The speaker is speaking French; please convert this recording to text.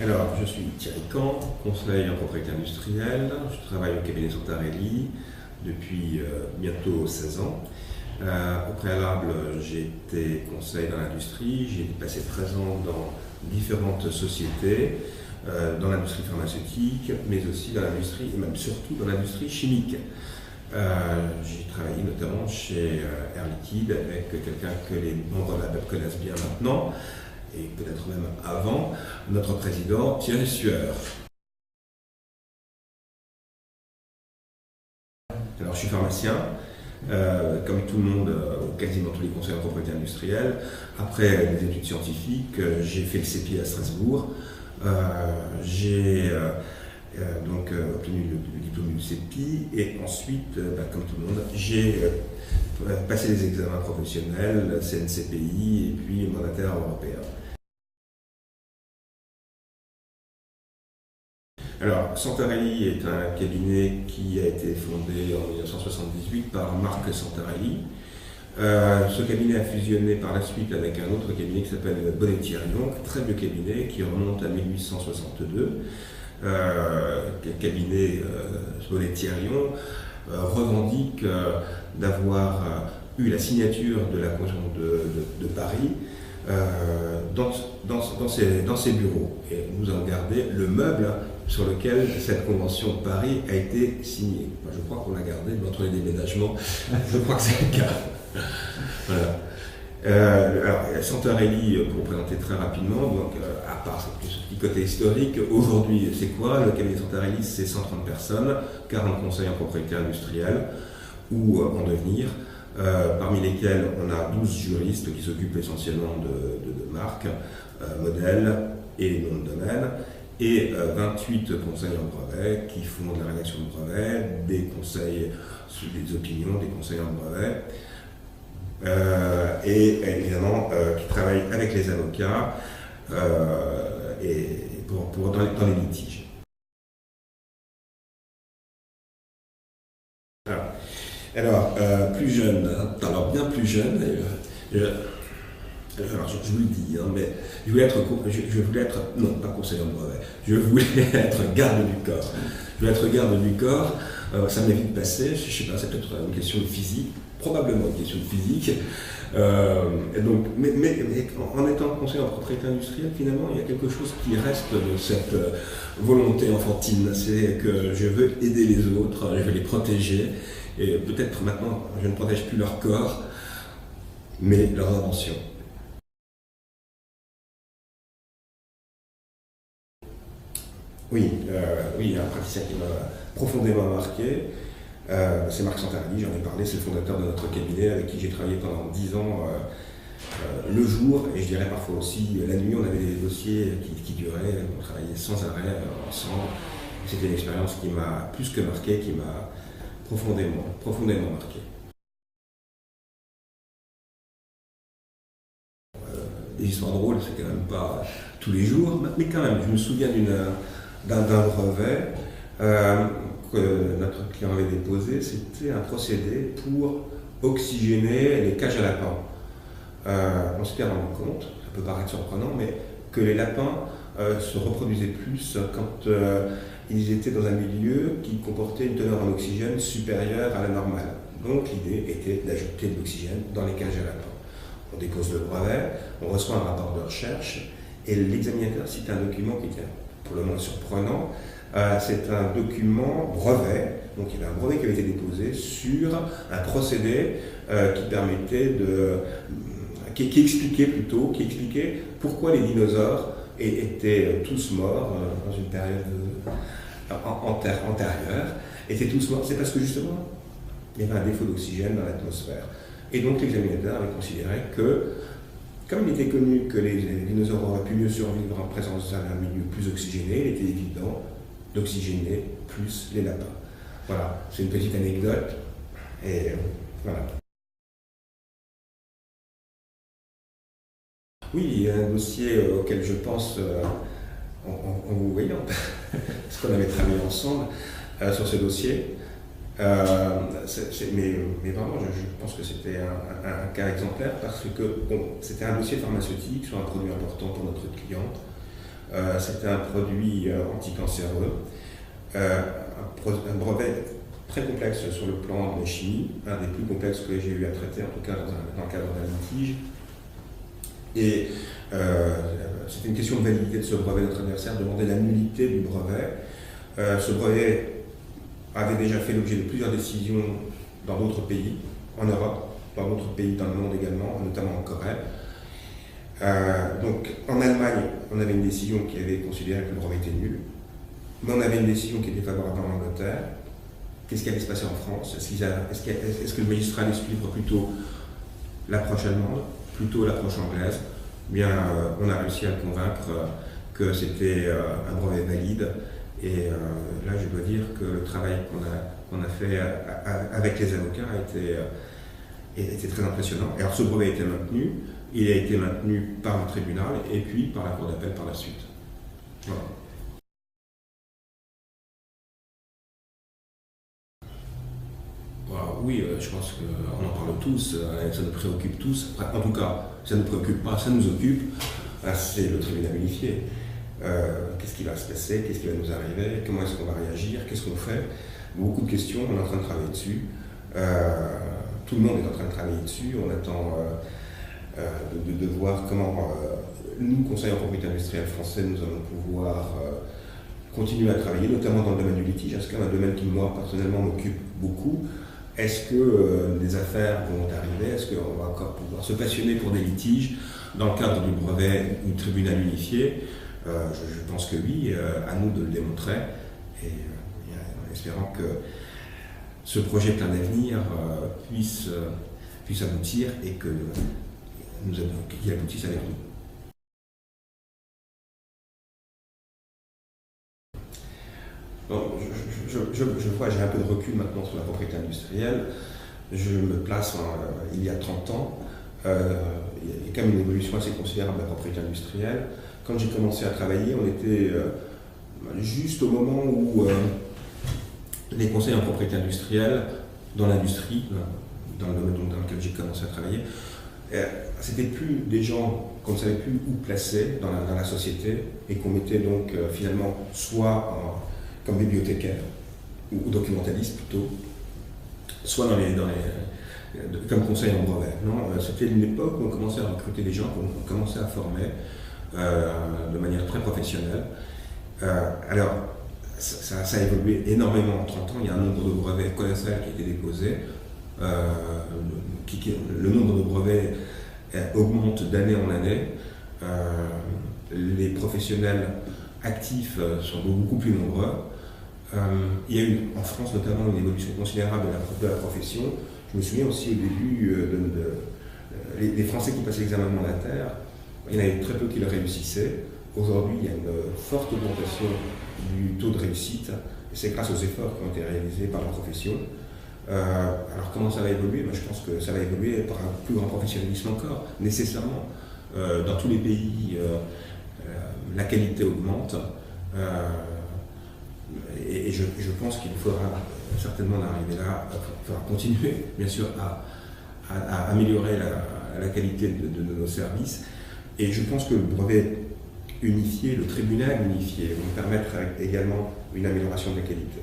Alors, je suis Thierry Camp, conseiller en propriété industrielle. Je travaille au cabinet Santarelli depuis bientôt 16 ans. Au préalable, j'ai été conseiller dans l'industrie. J'ai passé 13 ans dans différentes sociétés, dans l'industrie pharmaceutique, mais aussi dans l'industrie, et même surtout dans l'industrie chimique. J'ai travaillé notamment chez Air Liquide avec quelqu'un que les membres de la BEP connaissent bien maintenant, et peut-être même avant, notre président Thierry Sueur. Alors je suis pharmacien, comme tout le monde, quasiment tous les conseillers en propriété industrielle. Après des études scientifiques, j'ai fait le CEPI à Strasbourg. J'ai donc obtenu le diplôme du CEPI et ensuite, comme tout le monde, j'ai passé les examens professionnels, CNCPI et puis mandataire européen. Alors, Santarelli est un cabinet qui a été fondé en 1978 par Marc Santarelli. Ce cabinet a fusionné par la suite avec un autre cabinet qui s'appelle Bonnet-Thirion, très vieux cabinet qui remonte à 1862. Cabinet Bonnet-Thirion revendique d'avoir eu la signature de la Convention de Paris dans ses bureaux. Et nous avons gardé le meuble sur lequel cette convention de Paris a été signée. Enfin, je crois qu'on l'a gardé, mais entre les déménagements, je crois que c'est le cas. Voilà. Alors, Santarelli, pour vous présenter très rapidement, donc, à part ce petit côté historique, aujourd'hui, c'est quoi? Le cabinet Santarelli, c'est 130 personnes, 40 conseillers en propriété industrielle ou en devenir, parmi lesquels on a 12 juristes qui s'occupent essentiellement de marques, modèles et noms de domaine, et 28 conseils en brevet qui font de la rédaction de brevets, des conseils sur des opinions, des conseils en brevet, et évidemment qui travaillent avec les avocats et dans les litiges. Alors, plus jeune, alors bien plus jeune, alors je vous le dis, mais je voulais être, non pas conseiller en brevet, je voulais être garde du corps. Je voulais être garde du corps, ça m'est vite passé, je ne sais pas, c'est peut-être une question de physique, probablement une question de physique. Et donc, mais en étant conseiller en propriété industrielle, finalement, il y a quelque chose qui reste de cette volonté enfantine, c'est que je veux aider les autres, je veux les protéger, et peut-être maintenant, je ne protège plus leur corps, mais leur invention. Oui, il y a un praticien qui m'a profondément marqué. C'est Marc Santarelli, j'en ai parlé, c'est le fondateur de notre cabinet avec qui j'ai travaillé pendant 10 ans le jour et je dirais parfois aussi la nuit. On avait des dossiers qui duraient, on travaillait sans arrêt ensemble. C'était une expérience qui m'a plus que marqué, qui m'a profondément marqué. Des histoires drôles, c'est quand même pas tous les jours, mais quand même, je me souviens d'un brevet que notre client avait déposé. C'était un procédé pour oxygéner les cages à lapins. On s'était rendu compte, ça peut paraître surprenant, mais que les lapins se reproduisaient plus quand ils étaient dans un milieu qui comportait une teneur en oxygène supérieure à la normale. Donc l'idée était d'ajouter de l'oxygène dans les cages à lapins. On dépose le brevet, on reçoit un rapport de recherche et l'examinateur cite un document qui était pour le moins surprenant. C'est un document brevet, donc il y avait un brevet qui avait été déposé sur un procédé qui permettait qui expliquait pourquoi les dinosaures étaient tous morts dans une période antérieure, étaient tous morts. C'est parce que justement, il y avait un défaut d'oxygène dans l'atmosphère. Et donc l'examinateur avait considéré que, comme il était connu que les dinosaures auraient pu mieux survivre en présence d'un milieu plus oxygéné, il était évident d'oxygéner plus les lapins. Voilà, c'est une petite anecdote, et voilà. Oui, il y a un dossier auquel je pense en vous voyant, parce qu'on avait travaillé ensemble sur ce dossier. Mais vraiment, je pense que c'était un cas exemplaire parce que c'était un dossier pharmaceutique sur un produit important pour notre cliente. C'était un produit anticancéreux, un brevet très complexe sur le plan de la chimie, un des plus complexes que j'ai eu à traiter, en tout cas dans le cadre d'un litige. Et c'était une question de validité de ce brevet. Notre adversaire demandait la nullité du brevet. Ce brevet avait déjà fait l'objet de plusieurs décisions dans d'autres pays, en Europe, dans d'autres pays dans le monde également, notamment en Corée. Donc en Allemagne, on avait une décision qui avait considéré que le brevet était nul, mais on avait une décision qui était favorable en Angleterre. Qu'est-ce qui allait se passer en France? Est-ce que le magistrat allait suivre plutôt l'approche allemande, plutôt l'approche anglaise? Bien, on a réussi à le convaincre que c'était un brevet valide. Et là, je dois dire que le travail qu'on a fait avec les avocats était très impressionnant. Et alors, ce brevet a été maintenu. Il a été maintenu par le tribunal et puis par la cour d'appel par la suite. Voilà. Oui, je pense qu'on en parle tous, ça nous préoccupe tous. En tout cas, ça ne nous préoccupe pas, ça nous occupe. C'est le tribunal unifié. Qu'est-ce qui va se passer? Qu'est-ce qui va nous arriver? Comment est-ce qu'on va réagir? Qu'est-ce qu'on fait? Beaucoup de questions, on est en train de travailler dessus. Tout le monde est en train de travailler dessus. On attend de voir comment nous, conseillers en propriété industrielle français, nous allons pouvoir continuer à travailler, notamment dans le domaine du litige. C'est quand même un domaine qui, moi, personnellement, m'occupe beaucoup. Est-ce que des affaires vont arriver? Est-ce qu'on va encore pouvoir se passionner pour des litiges dans le cadre du brevet du tribunal unifié? Je pense que oui, à nous de le démontrer, et en espérant que ce projet plein d'avenir puisse aboutir et qu'il aboutisse avec nous. Bon, je vois, j'ai un peu de recul maintenant sur la propriété industrielle. Je me place il y a 30 ans. Il y a quand même une évolution assez considérable de la propriété industrielle. Quand j'ai commencé à travailler, on était juste au moment où les conseillers en propriété industrielle, dans l'industrie, dans le domaine dans lequel j'ai commencé à travailler, c'était plus des gens qu'on ne savait plus où placer dans la société et qu'on mettait donc finalement soit comme bibliothécaire ou documentaliste plutôt, soit comme conseiller en brevet. C'était une époque où on commençait à recruter des gens, qu'on commençait à former de manière très professionnelle. Alors, ça a évolué énormément en 30 ans. Il y a un nombre de brevets colossal qui a été déposé. Le nombre de brevets augmente d'année en année. Les professionnels actifs sont beaucoup plus nombreux. Il y a eu en France notamment une évolution considérable de la profession. Je me souviens aussi au début les Français qui passaient l'examen mandataire, il y en avait très peu qui le réussissaient. Aujourd'hui, il y a une forte augmentation du taux de réussite, et c'est grâce aux efforts qui ont été réalisés par la profession. Alors comment ça va évoluer? Je pense que ça va évoluer par un plus grand professionnalisme encore, nécessairement. Dans tous les pays, la qualité augmente. Et je pense qu'il faudra certainement en arriver là, il faudra continuer, bien sûr, à améliorer la qualité de nos services. Et je pense que le brevet unifié, le tribunal unifié, vont permettre également une amélioration de la qualité.